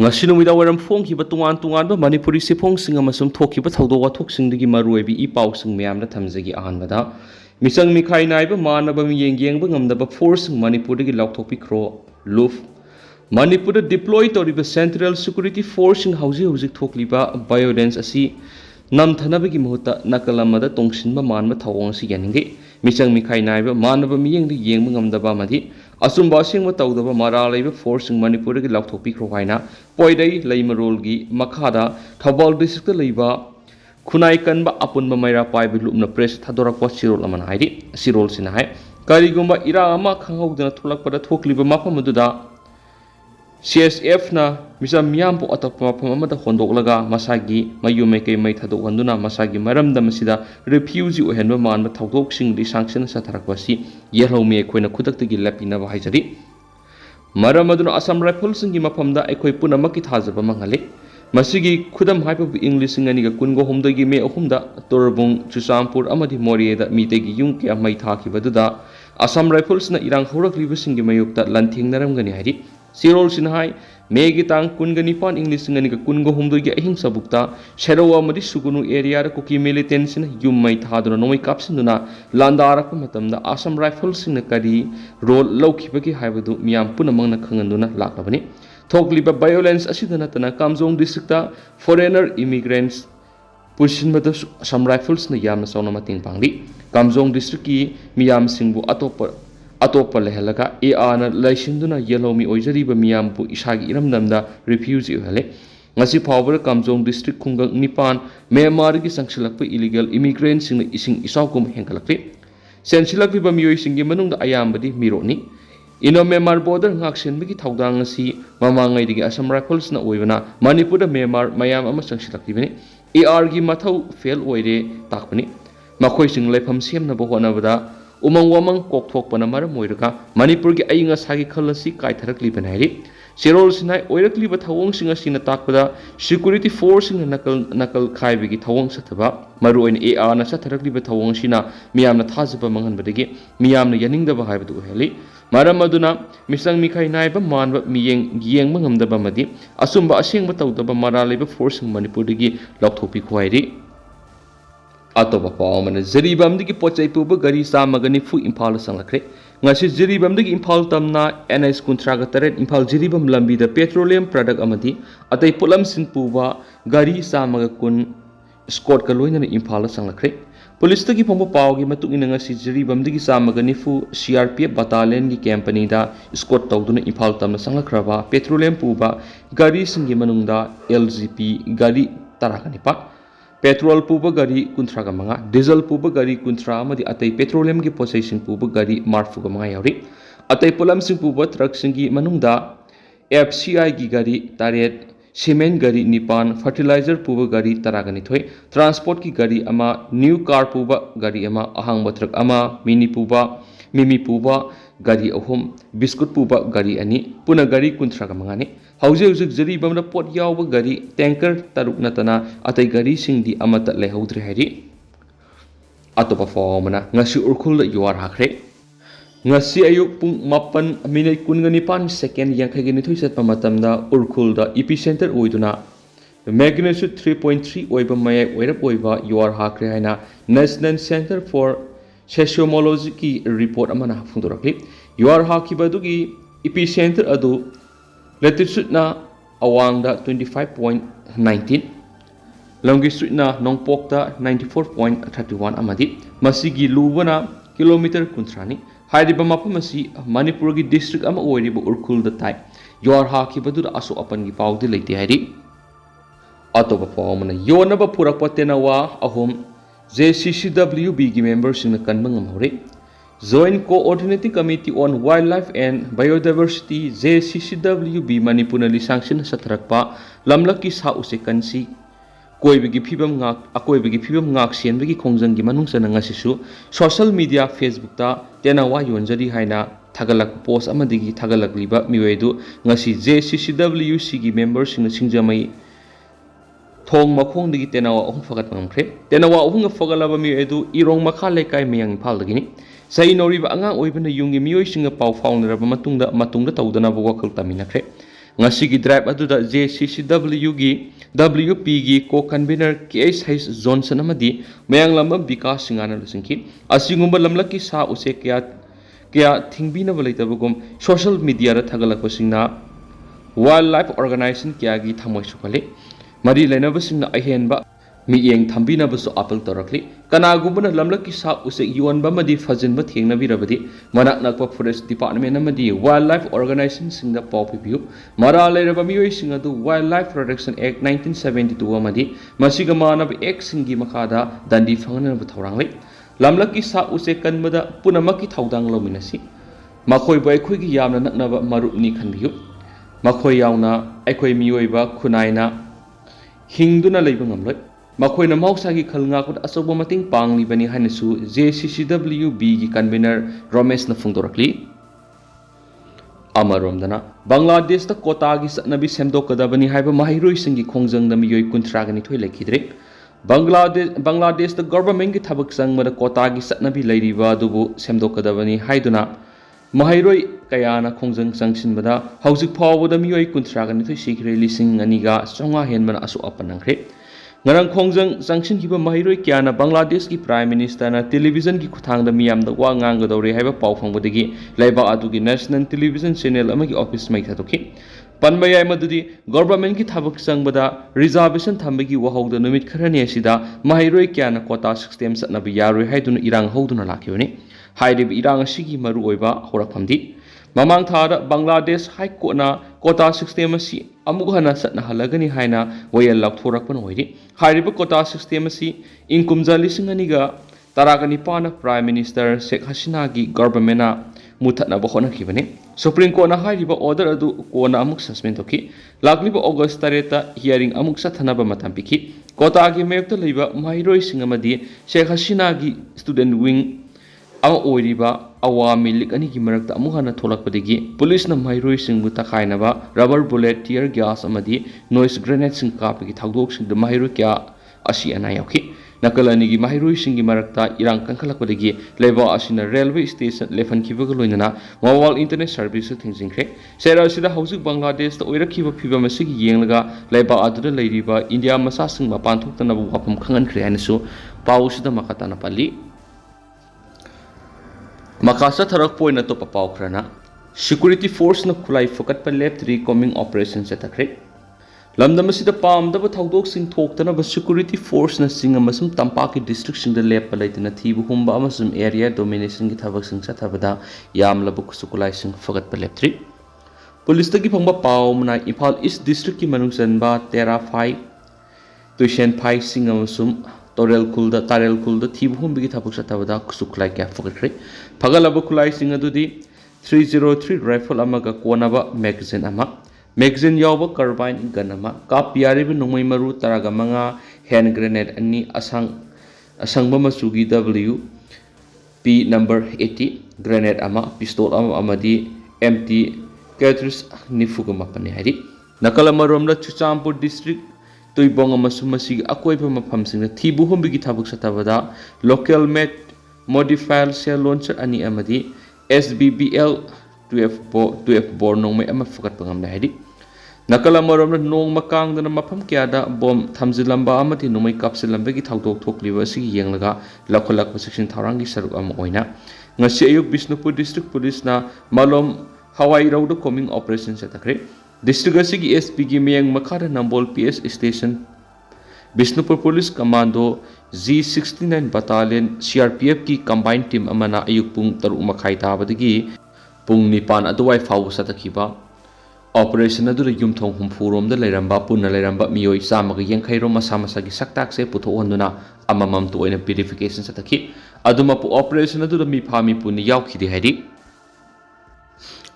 ngasi numida waram phongkiba tungan Manipuri siphongsing amasum thokiba thawdo wathoksingdagi maruibi i pausing meyamna thamjagi ahanbada misang mikhai naiba manaba mi yengyengba ngamdaba force Manipurdagi lauthokpikro luf Manipur deploy toriba Central Security Force hauzik thokliba violence asi namthanabagi muhuta nakalamada tongsinba manba thawong si yaninge misang mikhai naiba manaba mi yengba ngamdaba madi asumba singwa tawdaba mara laiba force Manipurdagi lauthokpikro haina poidai leimarolgi makhada Thawbal district laiba khunai kanba apunba maira paiba lupna press thadorakwa sirol amana haidi sirol sina hai karigumba ira ama khanghaudana thulakpada thokliba mafamududa CSF na misam miyampo atapma pamamada hondoklaga masagi mayume kay may thadokhanduna masagi maramdam sida refugee ohenba manba thawdoksing di sanction sa tharakwasi yerhome khoina khudaktagi lapina ba haijari maramaduna Assam Rifles singi mapamda ekhoi punamaki thajaba mangale masigi khudam haipa English ngani ga kungo homdagi me ahumda torbung Chusampur amadi Morieda mitegi yung kya mai thakibaduda Assam Rifles na irang horakliba singi mayukta lanthingnaramgani hairi Sirol sinhai megi tang kungani pan English ngani ka kungo humdogi ahing sabukta sherawa madi sugunu area ra kuki militant sin yummai thaduna nomai kapsinduna landara pa matamda Assam Rifles sing kari role lawkhibagi haibadu miyam punamangna khanganduna laklabani thokliba violence asidana tana Kamjong district foreigner immigrants pushinbada Assam Rifles na yamna sauna mating pangli Kamjong district ki miyam singbu atoppa lehalaga ana laisinduna yelomi oijariba miyampu isagi iramdamda refugee ohale ngasi phawbar Kamjong district khungang nipan Myanmar gi sangsilakpa illegal immigrants sing ising isawkum hengkalakpe sensilakpa miyoi singi manungda ayambadi mironi ino Myanmar border ngaksenbagi thawdang asi mamangai digi Assam Rifles na oibana Manipur da Myanmar mayam ama sangsilakibani gi mathau fail oire takpani makhoi sing lepham semna bo honabada umang wamang kokthokpana maram oiraka Manipur gi ainga sagi khalasi kaitharakli banhairi Sirol sinai oirakliba thawong singa sina takpada security force singa nakal khaibigi thawong sathaba maruin na satharakliba thawong sina miyamna thajaba manghanbadagi miyamna yaningdaba haibadu heli maram aduna misang mikhai naiba manba miyeng giyengba ngamdaba madi asumba asengba tawdaba maraliba force Manipur dagi laukthokpi khwairi Atoba pawmana Jiribamdagi pochai puba gari samagani fu Imphal sanglakre ngasi Jiribamdagi Imphal tamna NS kuntraga taret Imphal Jiribam lambi da petroleum product amadi atai pulam sin puba gari samaga kun escort ka loina Imphal sanglakre police tagi pambo pawgi matungina ngasi Jiribamdagi samagani fu CRPF battalion gi company da escort tawduna Imphal tamna sanglakraba petroleum puba gari singi manungda LGP gari tarakanipa petrol puba gari kuntraga manga diesel puba gari kuntra amadi atai petroleum gi possession puba gari marfuga manga yauri atai pulam sing puba truck singi manungda FCI gi gari taret cement gari nipan fertilizer puba gari taragani thoi transport ki gari ama new car puba gari ama ahang truck ama mimi puba gari ahum biscuit puba gari ani puna gari kuntraga manga ni hauzik Jiribamda pot yawba gari tanker taruk natana atai gari singdi amata lehaudri hairi atopa fawmana ngasi urkhul yuar hakre ngasi ayuk pung 7:19 second yankhagini thoisat pamatamda urkhul da epicenter oiduna magnitude 3.3 oiba mayai oirap oiba yuar hakre haina National Center for Seismology ki report amana phungdorakli yuar hakibadugi epicenter adu latitude na awangda 25.19 longitude na nongpokta 94.31 amadi masigi lubana kilometer kuntrani hairiba mapam asi Manipur gi district ama oiriba urkhul da tai yor hakibadu aso apan gi pawdi leite hairi atoba pawmana yonaba purakpa tenawa ahum JCCWB gi members sing kanbangam hore Joint Coordinating Committee on Wildlife and Biodiversity JCCWB Manipur li sanction sa tharakpa lamlaki sa usekansi koibigi phibam ngak sienbigi khongjang gi manung sana ngasisu social media Facebook ta tenawa yonjari haina thagalak post amadigi thagalak liba miwedu ngasi JCCWC gi members sing singjamai thong makhong digi tenawa ohung fagat ngamkhre tenawa ohung fagalaba miwedu irong makha lekai miyang phal dagini sai noriba angang oibana yungi miyoi singa pau faunaraba matungda tawdana bo wakal taminakre ngasi gi drive adu da JCCW gi WP gi co convener KH Johnson amadi mayang lamba bikas singana lusingki asingumba lamlaki sa use kya thingbina balaitabugum social media ra thagalakpasingna wildlife organization kya gi thamoi sukale mari lainabasingna ahenba miyeng thambina basu apel torakli kanagubana lamlaki sa use yonba madi fajinba thengnabi rabadi manak nakpa forest department amadi wildlife organization singda paw mara lairaba miyoi singadu wildlife protection act 1972 amadi masiga manab act singi makada dandi phangna bu thorangli lamlaki sa use kanbada punamaki thaudang lominasi makhoi bai khoi gi yamna naknaba marupni khanbiyu makhoi yauna aikoi miyoiba khunaina hingduna leiba ngamloi makhoi na mausagi khalnga kut asobo mating pangli bani hanasu JCCWB gi convener Ramesh na phungdorakli amaromdana Bangladesh ta Cota gi chatnabi semdok kadabani haiba maheiloi singi khongjang na miyoi kunthra gani thoi lekhidre Bangladesh ta government gi thabak sangmada Cota gi chatnabi leiriba adubu semdok kadabani haiduna maheiloi kayana khongjang sangsinbada haujik phawboda miyoi kunthra gani thoi sikre lising aniga songa henbana asu apanangre ngarang khongjang sangsin kiba maheiloi kyana Bangladesh ki prime minister na television ki khuthang da miyam da wa ngang ga dore haiba paw phangbodagi laiba adugi national television channel amagi office mai thatoki panbayai madudi government ki thabak sangbada reservation thambagi wahawda numit kharani asida maheiloi kyana quota system satnabi yaroi haiduna irang hoduna lakyoni hairib irang asigi maru oiba horakhamdi mamang thada Bangladesh High Court na Cota system asi amuk hana satna halagani haina wayal lakthorakpan oiri hairiba Cota system asi inkumja lisinganiga taragani pana prime minister Sheikh Hasina gi government na muthatna bahona khibani Supreme Court na hairiba order adu kona amuk suspend hoki lakliba August tareta hearing amuk sathana ba matam piki Cota gi mayokta leiba maheiloi singamadi Sheikh Hasina gi student wing ang oiriba awami lik ani gi marakta amuhana tholakpadagi police na maheiloi singbu takhainaba rubber bullet tear gas amadi noise grenade sing kapagi thagdok sing de maheiloi kya asi ana yauki nakalani gi maheiloi singi marakta irang kankalakpadagi leba asina railway station lefan kibaga loinana mobile internet service thingjingkre sera sida hausik Bangladesh ta oirakhiba phiba masigi yenglaga leba aduda leiriba India masa sing mapan thoktana bu wapam khangan khre anasu pawsida makatana pali Makasa tharak point na to papaw krana security force na khulai fokat pa left recoming operation sa takre lamdam asida pamdaba thaudok sing thoktana ba security force na singa masum tampaki district sing da lep palaitana thibu humba amasum area domination gi thabak sing sa thabada yam labu sukulai sing fokat pa left police tagi phangba paw mna Imphal East district ki manung sanba tera 5 tuition 5 sing amasum Tarel kulda thibu humbi thabuk satabada suklai kya fakre phagalaba khulai singa dudi 303 rifle amaga konaba magazine ama magazine yawba carbine gun ama kap yari bi nongmai maru taraga manga hand grenade ani asangba masugi W P number 80 grenade ama pistol ama amadi empty cartridge nifuga mapani hari nakala maromda Chuchampur district Tuibong amasumasi akoiba mafamsingna thibu humbigi thabuk satabada local made modified cell launcher ani amadi SBBL 12 bor nongmai ama fakat pangamna hadi nakala maromna nong makang dana mafam kyada bom thamjilamba amati nongmai kapsilambagi thawdok thokliba sigi yenglaga lakholak section tharangi saruk am oina ngasi ayuk Bisnupur district police na malom hawai road coming operation satakre District asigi SP gi miyang makhara Nambol PS station Bisnupur Police Commando Z69 Battalion CRPF ki combined team amana ayuk pung 3:30 tabadagi pung 9 aduwai fawu satakhiba operation adu yumthong humfurom da leiramba punna leiramba miyoi samaga yengkhairo masa masa gi saktak se putho onduna amamam to oina purification satakhi aduma pu operation adu mi phami puni yaukhidi haidi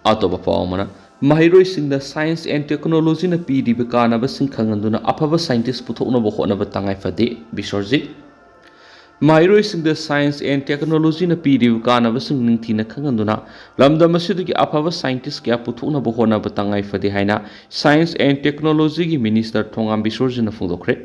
atoba pawmana maheiloi singda science and technology na pdb kana ba sing khanganduna aphaba scientist puthokna bo khona ba tangai fade bisorjit maheiloi singda science and technology na pdb kana ba sing ningthina khanganduna lamda masudagi aphaba scientist kya puthokna bo khona ba tangai fade haina science and technology gi minister thongam bisorjit na phungdokre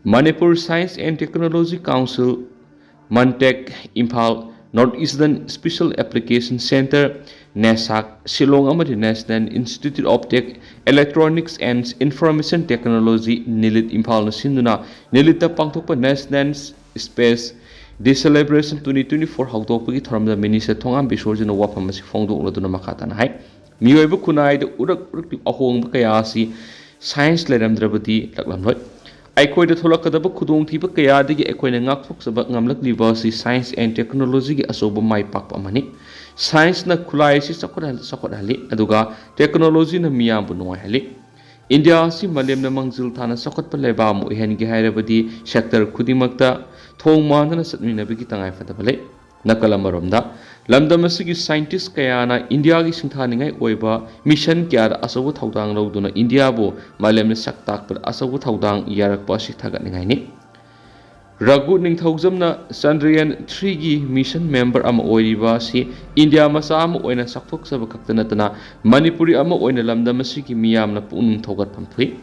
Manipur Science and Technology Council Mantech Imphal Northeastern Special Application Center NESAC Shillong amadi National Institute of Electronics and Information Technology Nilit Impal na sinduna Nilita pangthokpa National Space Day Celebration 2024 hautokpagi thoramda Minister Thongam Bisorjana wafam asi phongdokladuna makhatana hai miyoiba khunai da urak ahongba kaya asi science leramdrabadi laklamloi ꯑꯩꯈꯣꯏꯗ ꯊꯣꯛꯂꯛꯀꯗꯕ ꯈꯨꯗꯣꯡꯊꯤꯕ ꯀꯌꯥꯗꯒꯤ ꯑꯩꯈꯣꯏꯅ ꯉꯥꯛꯊꯣꯛꯆꯕ ꯉꯝꯂꯛꯂꯤꯕ ꯑꯁꯤ science ꯑꯦꯟड ꯇꯦꯛꯅꯣꯂꯣꯖꯤꯒꯤ ꯑꯆꯧꯕ ꯃꯥꯏ ꯄꯥꯛꯄ ꯑꯃꯅꯤ ꯁꯥꯏꯟꯁꯅ ꯈꯨꯠꯂꯥꯏ ꯑꯁꯤ ꯆꯥꯎꯈꯠꯍꯜꯂꯤ ꯑꯗꯨꯒ ꯇꯦꯛꯅꯣꯂꯣꯖꯤꯅ ꯃꯤꯌꯥꯝꯕꯨ ꯅꯨꯡꯉꯥꯏꯍꯜꯂꯤ ꯏꯟꯗꯤꯌꯥ ꯑꯁꯤ ꯃꯥꯂꯦꯝꯗ ꯃꯥꯡꯖꯤꯜ ꯊꯥꯅ ꯆꯥꯎꯈꯠꯄ ꯂꯩꯕꯥꯛ ꯑꯃ ꯑꯣꯏꯍꯟꯒꯦ ꯍꯥꯏꯔꯕꯗꯤ ꯁꯦꯛꯇꯔ ꯈꯨꯗꯤꯡꯃꯛꯇ ꯊꯣꯡ ꯃꯥꯟꯗꯅ ꯆꯠꯃꯤꯟꯅꯕꯒꯤ ꯇꯉꯥꯏꯐꯗꯕ ꯂꯩ ꯅꯥꯀꯜ ꯑꯃꯔꯣꯝꯗ ꯂꯝꯗꯝ ꯑꯁꯤꯒꯤ ꯁꯥꯏꯟꯇꯤꯁ ꯀꯌꯥꯅ ꯏꯟꯗꯤꯌꯥꯒꯤ ꯁꯤꯡꯊꯥꯅꯤꯡꯉꯥꯏ ꯑꯣꯏꯕ ꯃꯤꯁꯟ ꯀꯌꯥꯗ ꯑꯆꯧꯕ ꯊꯧꯗꯥꯡ ꯂꯧꯗꯨꯅ ꯏꯟꯗꯤꯌꯥꯕꯨ ꯃꯥꯂꯦꯝꯗ ꯁꯛ ꯇꯥꯛꯄꯗ ꯑꯆꯧꯕ ꯊꯧꯗꯥꯡ ꯌꯥꯔꯛꯄ ꯑꯁꯤ ꯊꯥꯒꯠꯅꯤꯡꯉꯥꯏꯅꯤ ꯔꯘꯨ ꯅꯤꯡꯊꯧꯖꯝꯅ ꯆꯟꯗ꯭ꯔꯌꯥꯟ 3ꯒꯤ ꯃꯤꯁꯟ ꯃꯦꯝꯕꯔ ꯑꯃ ꯑꯣꯏꯔꯤꯕ ꯑꯁꯤ ꯏꯟꯗꯤꯌꯥ ꯃꯆꯥ ꯑꯃ ꯑꯣꯏꯅ ꯆꯥꯎꯊꯣꯛꯆꯕ ꯈꯛꯇ ꯅꯠꯇꯅ ꯃꯅꯤꯄꯨꯔꯤ ꯑꯃ ꯑꯣꯏꯅ ꯂꯝꯗꯝ ꯑꯁꯤꯒꯤ ꯃꯤꯌꯥꯝꯅ ꯄꯨꯛꯅꯤꯡ ꯊꯧꯒꯠꯐꯝ ꯊꯣꯛꯏ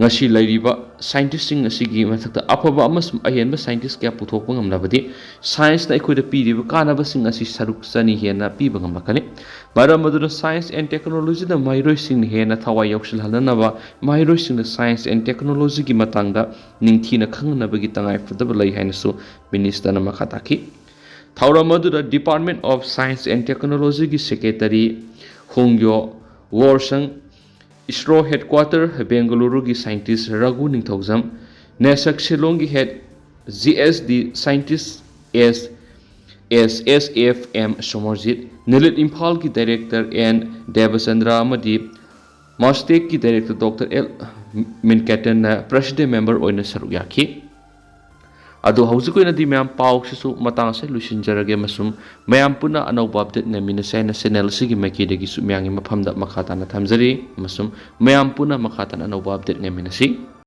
ngasi ꯂꯩꯔꯤꯕ ꯁꯥꯏꯟꯇꯤꯁꯁꯤꯡ ꯑꯁꯤꯒꯤ ꯃꯊꯛꯇ ꯑꯐꯕ ꯑꯃꯁꯨꯡ ꯑꯍꯦꯟꯕ ꯁꯥꯏꯟꯇꯤꯁ ꯀꯌꯥ ꯄꯨꯊꯣꯛꯄ ꯉꯝꯂꯕꯗꯤ ꯁꯥꯏꯟꯁꯅ ꯑꯩꯈꯣꯏꯗ ꯄꯤꯔꯤꯕ ꯀꯥꯟꯅꯕꯁꯤꯡ ꯑꯁꯤ ꯁꯔꯨꯛ ꯆꯅꯤ ꯍꯦꯟꯅ ꯄꯤꯕ ꯉꯝꯂꯛꯀꯅꯤ ꯃꯔꯝ ꯑꯗꯨꯅ ꯁꯥꯏꯟꯁ ꯑꯦꯟड ꯇꯦꯛꯅꯣꯂꯣꯖꯤꯗ ꯃꯍꯩꯔꯣꯏꯁꯤꯡꯅ ꯍꯦꯟꯅ ꯊꯋꯥꯏ ꯌꯥꯎꯁꯤꯜꯍꯟꯅꯕ ꯃꯍꯩꯔꯣꯏꯁꯤꯡꯅ ꯁꯥꯏꯟꯁ ꯑꯦꯟड ꯇꯦꯛꯅꯣꯂꯣꯖꯤꯒꯤ ꯃꯇꯥꯡꯗ ꯅꯤꯡꯊꯤꯅ ꯈꯪꯅꯕꯒꯤ ꯇꯉꯥꯏꯐꯗꯕ ꯂꯩ ꯍꯥꯏꯅꯁꯨ ꯃꯤꯅꯤꯁꯇꯔꯅ ꯃꯈꯥ ꯇꯥꯈꯤ ꯊꯧꯔꯝ ꯑꯗꯨꯗ ꯗꯤꯄꯥꯔꯠꯃꯦꯟꯠ ꯑꯣꯐ ꯁꯥꯏꯟꯁ ꯑꯦꯟड ꯇꯦꯛꯅꯣꯂꯣꯖꯤꯒꯤ secretary ꯍꯣꯡꯒ꯭ꯌꯣ ꯋꯣꯔꯁꯪ ISRO headquarter Bengaluru ki scientist Raghu Ningthaujam NESAC Shillong ki head GSD scientist SFM Somarjit Nilit Imphal ki director N Devachandra amadi Mastek ki director Dr. L Minkatan president member oina saruk yakhi adu haujukoina di mayam pau sisu matang se lusinjarage masum mayam puna anauba update na minasai channel sigi maki degi su myangi mafamda makhatana thamjari masum mayam puna makhatan anauba update na minasi